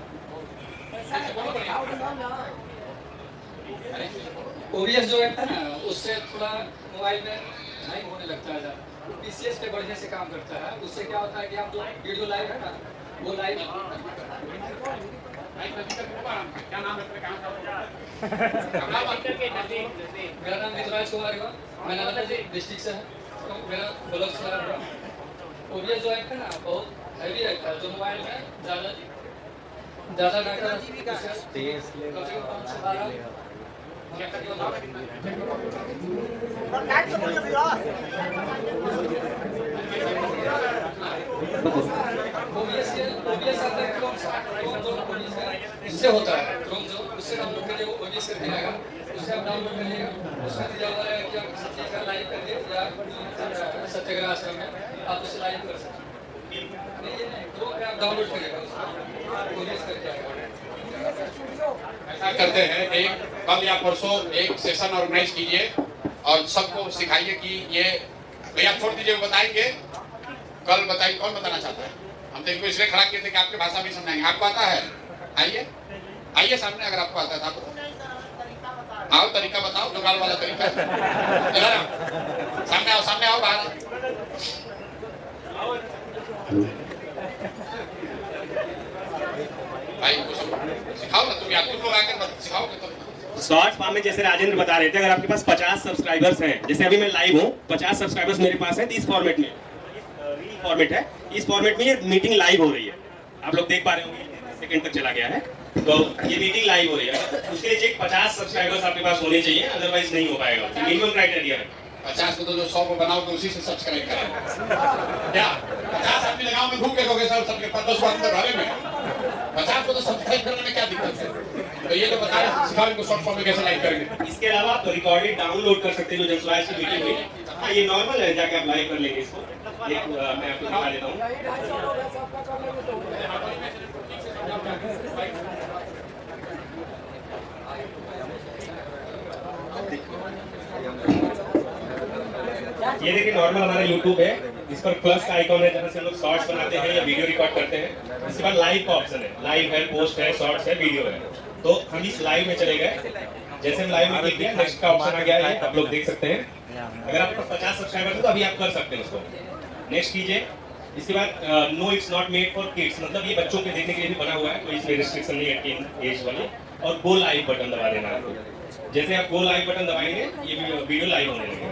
ओरियस जो ऐप है ना, उससे थोड़ा मोबाइल में हैंग होने लगता है। पीसीएस पे बढ़िया से काम करता है। उससे क्या होता है कि हम जो वीडियो लाइव है ना, वो लाइव क्या नाम है तेरे, कहाँ से? मेरा नाम विजराज कुमार है, मैं नालंदा डिस्ट्रिक्ट से है। तो मेरा ब्लॉग चला रहा है। ओबीएस जो ऐप है ना बहुत हैवी ऐप है, जो मोबाइल में ज़्यादा डाटा ओबीएस आता है क्रोम जो ओबीएस इससे होता है, क्रोम जो उससे हम लोग के लिए ओबीएस करके आएगा, उससे आप डाउनलोड करिएगा। उसमें दिया हुआ है कि आप किसी चीज़ का लाइव करिए या सत्याग्रह आश्रम में आप उसे लाइव कर सकते हैं। तो आप डाउनलोड करिएगा ओबीएस करके आएगा। ऐसा करते हैं, एक कल या परसों एक सेशन ऑर्गेनाइज कीजिए और सबको सिखाइए कि ये भैया छोड़ दीजिए, वो बताएंगे कल। बताइए कौन बताना चाहता है? हम तो इनको इसलिए खड़ा किए थे कि आपके भाषा भी समझाएंगे। आपको आता है? आइए आइए सामने, अगर आपको आता है तो आपको आओ, तरीका बताओ, जुगाड़ वाला तरीका। इधर आओ, सामने आओ, सामने आओ, बाहर आओ। भाई सिखाओ ना तुम यार, तुम लोग आकर सिखाओगे तो। शॉर्ट फॉर्म में जैसे राजेंद्र बता रहे थे, अगर आपके पास 50 सब्सक्राइबर्स हैं, जैसे अभी मैं लाइव हूँ, 50 सब्सक्राइबर्स मेरे पास हैं, इस फॉर्मेट में रील फॉर्मेट है, इस फॉर्मेट में ये मीटिंग लाइव हो रही है। आप लोग देख पा रहे होंगे, सेकंड तक चला गया है, तो ये मीटिंग लाइव हो रही है। उसके लिए 50 सब्सक्राइबर्स आपके पास होने चाहिए, अदरवाइज नहीं हो पाएगा। मिनिमम क्राइटेरिया है 50 को तो जो 100 को बनाओगे उसी से सब्सक्राइब करेंगे। क्या 50 आदमी लगाओ में भूखे लोगे सर, सबके 10 अंदर भरे में 50 को तो सब्सक्राइब करने में क्या दिक्कत है? तो ये तो बता रहे सिखाओ इनको शॉर्ट फॉर्म में कैसे लाइव करेंगे। इसके अलावा आप रिकॉर्डेड डाउनलोड कर सकते हो जो जनसुराज की मीटिंग हुई। हाँ, ये नॉर्मल है, जाके आप लाइव कर लेंगे इसको। मैं आपको दिखा देता हूँ। ये देखिए नॉर्मल हमारा YouTube है, इस पर प्लस का आइकॉन है जहाँ से हम लोग शॉर्ट्स बनाते हैं या वीडियो रिकॉर्ड करते हैं। इसके बाद लाइव का ऑप्शन है, लाइव है, पोस्ट है, शॉर्ट्स है, वीडियो है। तो हम इस लाइव में चले गए, जैसे हम लाइव में क्लिक किया, नेक्स्ट का ऑप्शन आ गया है, आप लोग देख सकते हैं। अगर आपका 50 सब्सक्राइबर है तो अभी आप कर सकते हैं उसको, नेक्स्ट कीजिए। इसके बाद no it's not made for kids, मतलब ये बच्चों के देखने के लिए भी बना हुआ है, कोई इसमें रिस्ट्रिक्शन नहीं है एज वाली। और गो लाइव बटन दबा देना आपको, जैसे आप गो लाइव बटन दबाएंगे ये वीडियो लाइव होने लगेगा।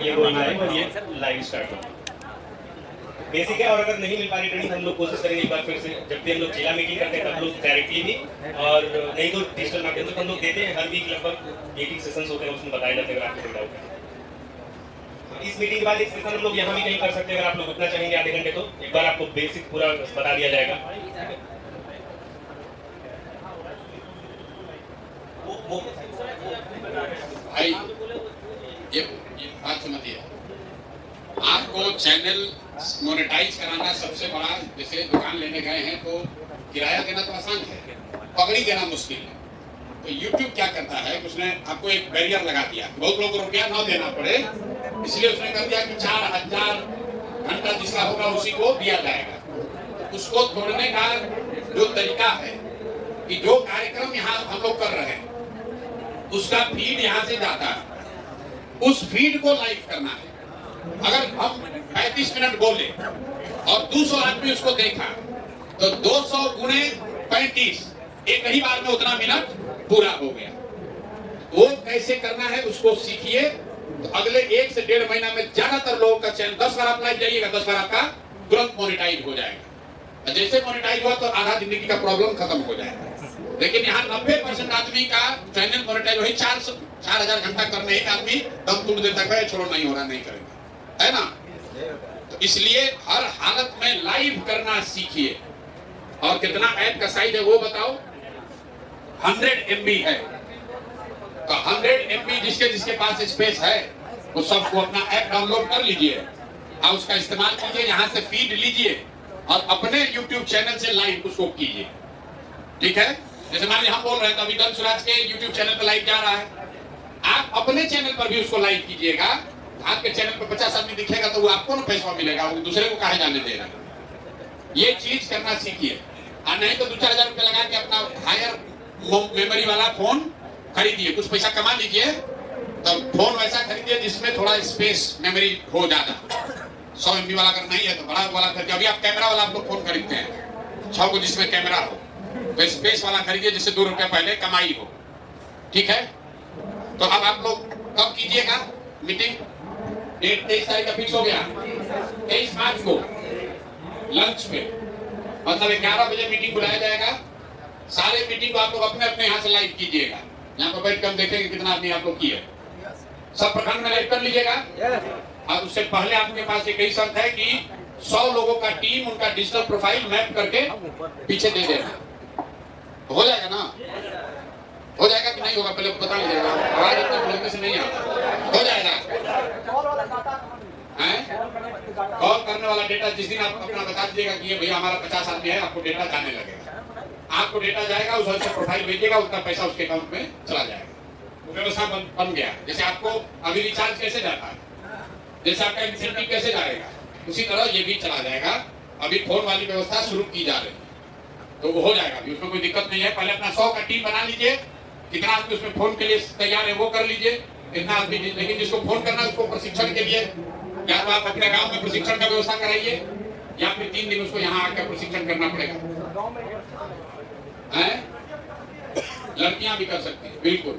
ये गोइंग लाइव और ये लाइव स्टार्ट हो बेसिक है। और अगर नहीं मिल पा रही ट्रेनिंग, हम लोग कोशिश करेंगे एक बार फिर से, जब भी हम लोग जिला मीटिंग करते हैं तब लोग डायरेक्टली भी, और नहीं तो डिजिटल माध्यम से हम लोग देते हैं। हर वीक लगभग मीटिंग सेशंस होते हैं, उसमें बताया जाता है अगर आपको डाउट है। इस मीटिंग के बाद एक सेशन हम लोग यहाँ भी कहीं कर सकते हैं, अगर आप लोग उतना चाहेंगे आधे घंटे, तो एक बार आपको बेसिक पूरा बता दिया जाएगा। भाई ये बात समझिए, आपको चैनल मोनेटाइज कराना सबसे बड़ा, जैसे दुकान लेने गए हैं तो किराया देना तो आसान है, पगड़ी देना मुश्किल है। तो YouTube क्या करता है कि उसने आपको एक बैरियर लगा दिया, बहुत लोगों को रुपया ना देना पड़े, इसलिए उसने कर दिया कि 4000 घंटा जिसका होगा उसी को दिया जाएगा। उसको तोड़ने का जो तरीका है कि जो कार्यक्रम यहाँ हम लोग कर रहे हैं उसका फीड यहाँ से जाता है, उस फीड को लाइव करना है। अगर हम 35 मिनट बोले और 200 आदमी उसको देखा तो 200 गुणे 35, एक ही बार में उतना मिनट पूरा हो गया। वो कैसे करना है उसको सीखिए, तो अगले 1 से 1.5 महीना में ज्यादातर लोगों का चैनल 10 बार आप लाइव जाइएगा, 10 बार आपका तुरंत मोनेटाइज हो जाएगा। जैसे मोनेटाइज हुआ तो आधा जिंदगी का प्रॉब्लम खत्म हो जाएगा। लेकिन यहाँ 90% आदमी का चैनल मोनेटाइज वही 4000 घंटा करने एक आदमी दम तोड़ देता है, छोड़ो नहीं हो रहा, नहीं करेंगे, है ना। तो इसलिए हर हालत में लाइव करना सीखिए। और कितना ऐप का साइज है वो बताओ? 100 MB है। तो 100 MB जिसके पास स्पेस है वो सबको अपना ऐप डाउनलोड कर लीजिए और उसका इस्तेमाल कीजिए, यहाँ से फीड लीजिए और अपने YouTube चैनल से लाइव उसको कीजिए। ठीक है, जैसे मान लीजिए हम बोल रहे हैं तो अभी जनसुराज के YouTube चैनल पर लाइव जा रहा है, आप अपने चैनल पर भी उसको लाइव कीजिएगा। आपके चैनल पर 50 आदमी दिखेगा तो वो आपको ना पैसा मिलेगा, वो दूसरे को काहे जाने देगा। ये चीज करना सीखिए, और नहीं तो 2-4 हजार रुपये लगा के अपना हायर मेमोरी वाला फोन खरीदिए, कुछ पैसा कमा लीजिए तब फोन वैसा खरीदिए जिसमें थोड़ा स्पेस मेमोरी हो ज्यादा। 100 MB वाला अगर नहीं है तो बड़ा वाला खरीदिए। अभी आप कैमरा वाला आप लोग फोन खरीदते हैं 6 को, जिसमें कैमरा हो, तो स्पेस वाला खरीदिए जिससे 2 रुपये पहले कमाई हो। ठीक है, तो अब आप लोग कब कीजिएगा मीटिंग? डेट 23 तारीख का फिक्स हो गया, 23 मार्च को लंच पे, मतलब 11 बजे मीटिंग बुलाया जाएगा। सारे मीटिंग को आप लोग अपने अपने यहाँ से लाइव कीजिएगा। यहाँ पर बैठ कर देखेंगे कितना आदमी आप लोग किए। सब प्रखंड में लाइव कर लीजिएगा। और उससे पहले आपके पास एक ही शर्त है कि 100 लोगों का टीम उनका डिजिटल प्रोफाइल मैप करके पीछे दे देना। तो हो जाएगा ना? हो जाएगा कि नहीं होगा पहले बता लीजिएगा। आवाज इतने बोलने से नहीं आता। हो जाएगा। कॉल करने वाला डेटा जिस दिन आप अपना बता दीजिएगा कि ये भैया हमारा 50 आदमी है, आपको डेटा जाने लगेगा। आपको डेटा जाएगा, उस प्रोफाइल भेजिएगा, उसका पैसा उसके अकाउंट में चला जाएगा। व्यवस्था बन गया। जैसे आपको अभी रिचार्ज कैसे जाता है, जैसे आपका इंसेंटिव कैसे जाएगा, उसी तरह ये भी चला जाएगा। अभी फोन वाली व्यवस्था शुरू की जा रही है, तो वो हो जाएगा। अभी उसमें कोई दिक्कत नहीं है। पहले अपना 100 का टीम बना लीजिए। कितना आदमी उसमें फोन के लिए तैयार है वो कर लीजिए। कितना आदमी, लेकिन जिसको फोन करना है उसको प्रशिक्षण के लिए या तो आप अपने गाँव में प्रशिक्षण का व्यवस्था कराइए, या फिर 3 दिन उसको यहाँ आकर प्रशिक्षण करना पड़ेगा। लड़कियां भी कर सकती है, बिल्कुल।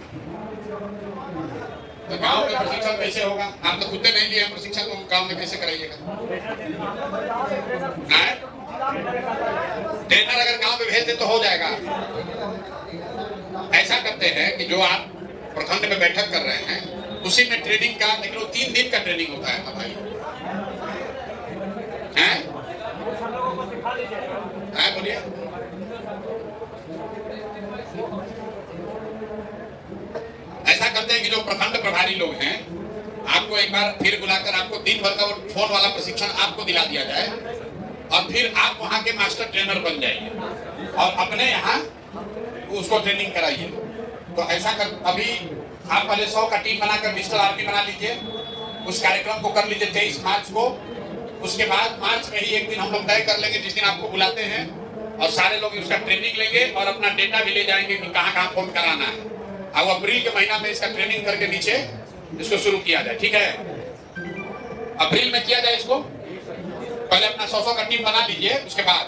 तो गांव में प्रशिक्षण कैसे होगा? आप तो खुद नहीं दिए प्रशिक्षण, तो गांव में कैसे कराइएगा? ट्रेनर अगर गांव में भेज दे तो हो जाएगा। ऐसा करते हैं कि जो आप प्रखंड में बैठक कर रहे हैं उसी में ट्रेनिंग का, लेकिन वो 3 दिन का ट्रेनिंग होता है भाई। बोलिए। ऐसा करते हैं कि जो प्रखंड प्रभारी लोग हैं, आपको एक बार फिर बुलाकर आपको दिन भर का वो फोन वाला प्रशिक्षण आपको दिला दिया जाए, और फिर आप वहाँ के मास्टर ट्रेनर बन जाइए और अपने यहाँ उसको ट्रेनिंग कराइए। तो ऐसा कर, अभी आप पहले 100 का टीम बनाकर डिजिटल आर्मी बना लीजिए। उस कार्यक्रम को कर लीजिए 23 मार्च को। उसके बाद मार्च में ही एक दिन हम लोग तय कर लेंगे जिस दिन आपको बुलाते हैं, और सारे लोग उसका ट्रेनिंग लेंगे और अपना डेटा भी ले जाएंगे कि कहाँ कहाँ फोन कराना है। अब अप्रैल के महीना में इसका ट्रेनिंग करके नीचे इसको शुरू किया जाए। ठीक है, अप्रैल में किया जाए इसको। पहले अपना 100 का टीम बना लीजिए, उसके बाद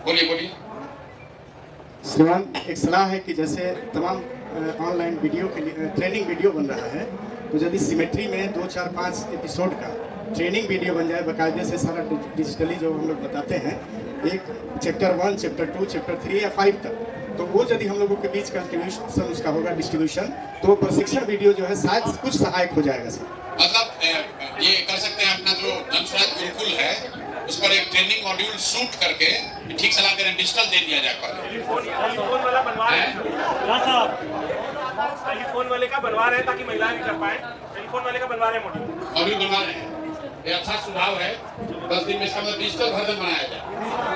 बोलिए। श्रीमान, एक सलाह है कि जैसे तमाम ऑनलाइन वीडियो के लिए ट्रेनिंग वीडियो बन रहा है, तो यदि सिमेट्री में 2, 4, 5 एपिसोड का ट्रेनिंग वीडियो बन जाए बाकायदे से, सारा डिजिटली जो हम लोग बताते हैं, एक चैप्टर 1, चैप्टर 2, चैप्टर 3 या 5 तक, तो वो यदि हम लोगों के बीच कंट्रीब्यूशन उसका होगा डिस्ट्रीब्यूशन, तो प्रशिक्षण वीडियो जो है शायद कुछ सहायक हो जाएगा सर। मतलब ये कर सकते हैं, अपना जो जनस्वराज गुरुकुल है उस पर एक ट्रेनिंग मॉड्यूल शूट करके ठीक सलाह दे रहे हैं, डिजिटल दे दिया जाए। टेलीफोन वाला बनवा रहे हैं, टेलीफोन वाले का बनवा रहे हैं ताकि महिलाएं भी कर पाए। टेलीफोन वाले का बनवा रहे हैं, मॉड्यूल बनवा रहे हैं। ये अच्छा सुझाव है। 10 दिन में इसका मतलब डिजिटल वर्जन बनाया जाए,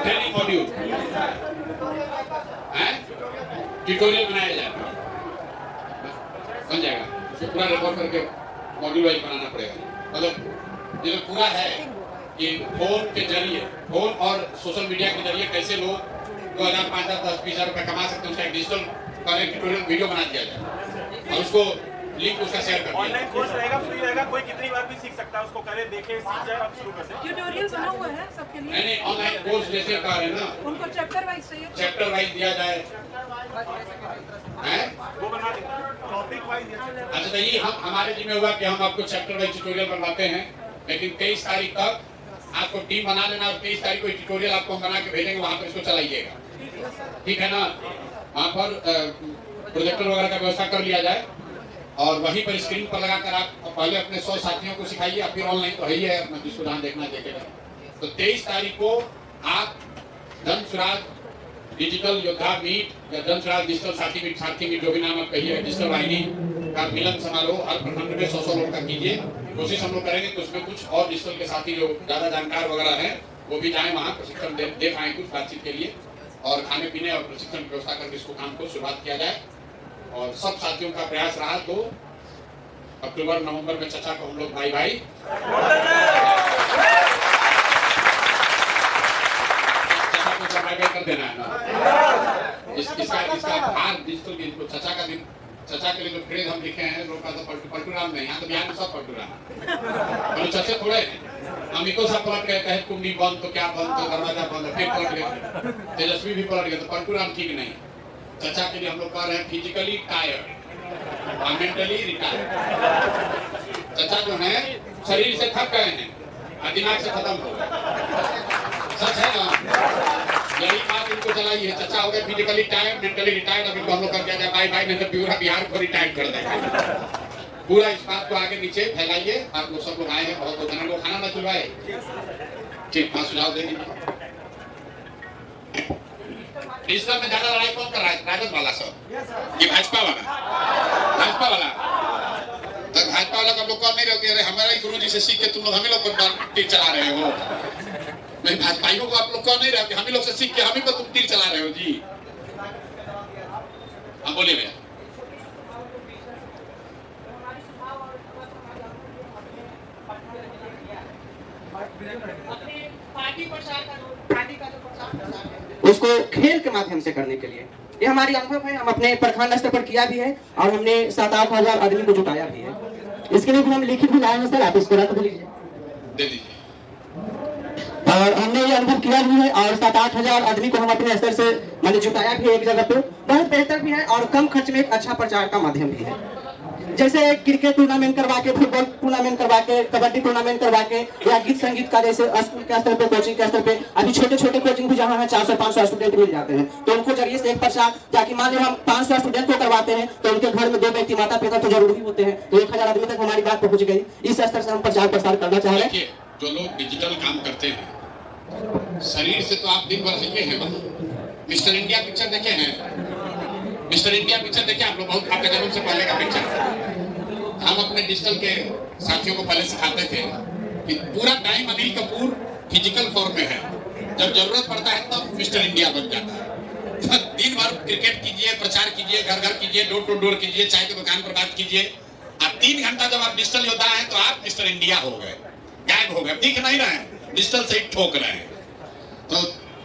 ट्रेनिंग मॉड्यूल ट्यूटोरियल बनाया जाए, बन जाएगा। पूरा रिकॉर्ड करके मॉड्यूल वाइज बनाना पड़ेगा। मतलब ये पूरा है कि फोन के जरिए, फोन और सोशल मीडिया के जरिए कैसे लोग 2000, 5000, 10, 20,000 रुपए कमा सकते हैं, उसका एक डिजिटल ट्यूटोरियल वीडियो बना दिया जाए और उसको लिंक उसका शेयर कर दिया। ऑनलाइन कोर्स रहेगा, फ्री रहेगा, कोई कितनी बार भी सीख सकता है, उसको करे, देखे, सीख जाए, अब शुरू कर सकते हैं। ट्यूटोरियल बना हुआ है सबके लिए। नहीं, ऑनलाइन कोर्स जैसे का है ना, उनको चैप्टर वाइज चाहिए, चैप्टर वाइज दिया जाए, वो बना देंगे, टॉपिक वाइज। अच्छा, तो ये हमारे जिम्मे हुआ कि हम आपको चैप्टर वाइज ट्यूटोरियल बनवाते हैं, लेकिन 23 तारीख तक आपको टीम बना लेना और 23 तारीख को ट्यूटोरियल आपको बना के भेजेंगे, वहाँ पर इसको चलाइएगा। ठीक है ना? वहाँ पर प्रोजेक्टर वगैरह का व्यवस्था कर लिया जाए और वहीं पर स्क्रीन पर लगाकर आप पहले अपने 100 साथियों को सिखाइए, आप फिर ऑनलाइन तो है ही है, अपना जिसको जहाँ देखना देखेगा। तो 23 तारीख को आप जनस्वराज डिजिटल योद्धा मीट या जनस्वराज डिजिटल साथी मीट जो भी नाम आप कहिए, डिजिटल वाहिनी का मिलन समारोह हर प्रखंड में 100 लोग का कीजिए। कोशिश हम लोग करेंगे कि उसमें कुछ और डिजिटल के साथी जो ज्यादा जानकार वगैरह हैं वो भी जाए, वहाँ प्रशिक्षण दे पाए कुछ बातचीत के लिए, और खाने पीने और प्रशिक्षण की व्यवस्था करके इसको काम को शुरुआत किया जाए। और सब साथियों का प्रयास रहा तो अक्टूबर नवंबर में चचा को हम लोग भाई भाई चचा को कर देना है ना। इसका भार डिजिटल चचा का दिन चचा के लिए जो फ्रेज हम लिखे हैं लोग का तो पलटूराम नहीं, यहाँ तो बिहार में सब पलटूराम और चचे थोड़े हैं। हम इको सब पलट गए, कहे कुंडी बंद तो क्या बंद, तो दरवाजा बंद, फिर पलट गए, तेजस्वी भी पलट गए, तो पलटूराम ठीक नहीं। चचा के लिए हम लोग कह रहे हैं फिजिकली टायर्ड और मेंटली रिटायर्ड। चचा जो है शरीर से थक गए हैं और दिमाग से खत्म हो गए, सच है ना? यही बात इनको चलाई है। चचा हो गए फिजिकली टायर्ड, मेंटली रिटायर्ड। अभी हम लोग कर दिया बाय बाय, नहीं तो पूरा बिहार को रिटायर्ड कर देंगे। पूरा इस बात को आगे नीचे फैलाइए। आप लोग सब लोग आए हैं, बहुत बहुत लोग खाना ना खिलवाए, ठीक, हाँ सुझाव दे दीजिए। डिजिटल में ज्यादा लड़ाई कौन कर रहा है? राजद वाला सब ये भाजपा वाला, भाजपा वाला। तो भाजपा वाला का लोग कौन नहीं रहोगे? अरे हमारा ही गुरु जी से सीख के तुम लोग हम ही लोग पर तीर चला रहे हो। नहीं, भाजपाइयों को आप लोग कौन नहीं रहे? हम ही लोग से सीख के हम ही पर तुम तीर चला रहे हो जी। हाँ बोलिए भैया। उसको खेल के माध्यम से करने के लिए ये हमारी अनुभव है। हम अपने प्रखंड स्तर पर किया भी है और हमने 7-8 हजार आदमी को जुटाया भी है। इसके लिए भी हम लिखित भी लाए हैं सर, आप इसको रख दीजिए, दे दीजिए। और हमने ये अनुभव किया भी है और 7-8 हजार आदमी को हम अपने स्तर से मैंने जुटाया भी है एक जगह पे। बहुत बेहतर भी है और कम खर्च में एक अच्छा प्रचार का माध्यम भी है। जैसे क्रिकेट टूर्नामेंट करवा के, फुटबॉल टूर्नामेंट करवा के, कबड्डी टूर्नामेंट करवा के, या गीत संगीत का जैसे स्कूल के स्तर पे, कोचिंग के स्तर पे अभी छोटे छोटे कोचिंग भी जहाँ है 400-500 स्टूडेंट मिल जाते हैं, तो उनको जरिए से एक प्रचार, ताकि मान लो हम 500 स्टूडेंट को करवाते हैं तो उनके घर में 2 व्यक्ति माता पिता तो जरूरी होते हैं, तो 1000 आदमी तक हमारी बात पहुंच गई। इस स्तर से हम प्रचार प्रसार करना चाह रहे हैं। जो लोग डिजिटल काम करते हैं, शरीर से तो आप दिन भर हिले हैं। मिस्टर इंडिया पिक्चर देखे हैं? मिस्टर इंडिया पिक्चर देखे आप लोग? बहुत आपके जन्म से पहले का पिक्चर। हम अपने डिजिटल के साथियों को पहले सिखाते थे कि पूरा time Anil Kapoor physical form में है, जब जरूरत पड़ता है तब मिस्टर इंडिया बन जाता है। दिन भर क्रिकेट कीजिए, प्रचार कीजिए, घर घर कीजिए, डोर टू डोर कीजिए, चाय की दुकान पर बात कीजिए, और 3 घंटा जब आप डिजिटल योद्धा हैं तो आप मिस्टर इंडिया हो गए, गायब हो गए, दिख नहीं रहे, डिजिटल से ही ठोक रहे हैं। तो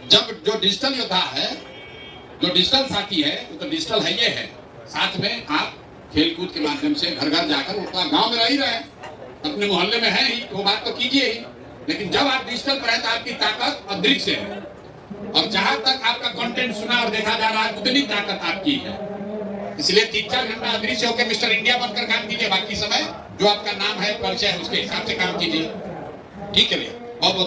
जब जो डिजिटल योद्धा है, जो डिजिटल साथी है, वो तो डिजिटल है, ये है। साथ में आप खेलकूद के माध्यम से घर घर जाकर, वो गांव में रह ही रहे हैं, अपने मोहल्ले में है ही, वो बात तो कीजिए ही। लेकिन जब आप डिजिटल पर है तो आपकी ताकत अदृश्य है, और जहां तक आपका कंटेंट सुना और देखा जा रहा है उतनी ताकत आपकी है। इसलिए 3-4 घंटा अदृश्य होकर मिस्टर इंडिया बनकर काम कीजिए, बाकी समय जो आपका नाम है, परिचय है, उसके हिसाब से काम कीजिए। ठीक है भैया।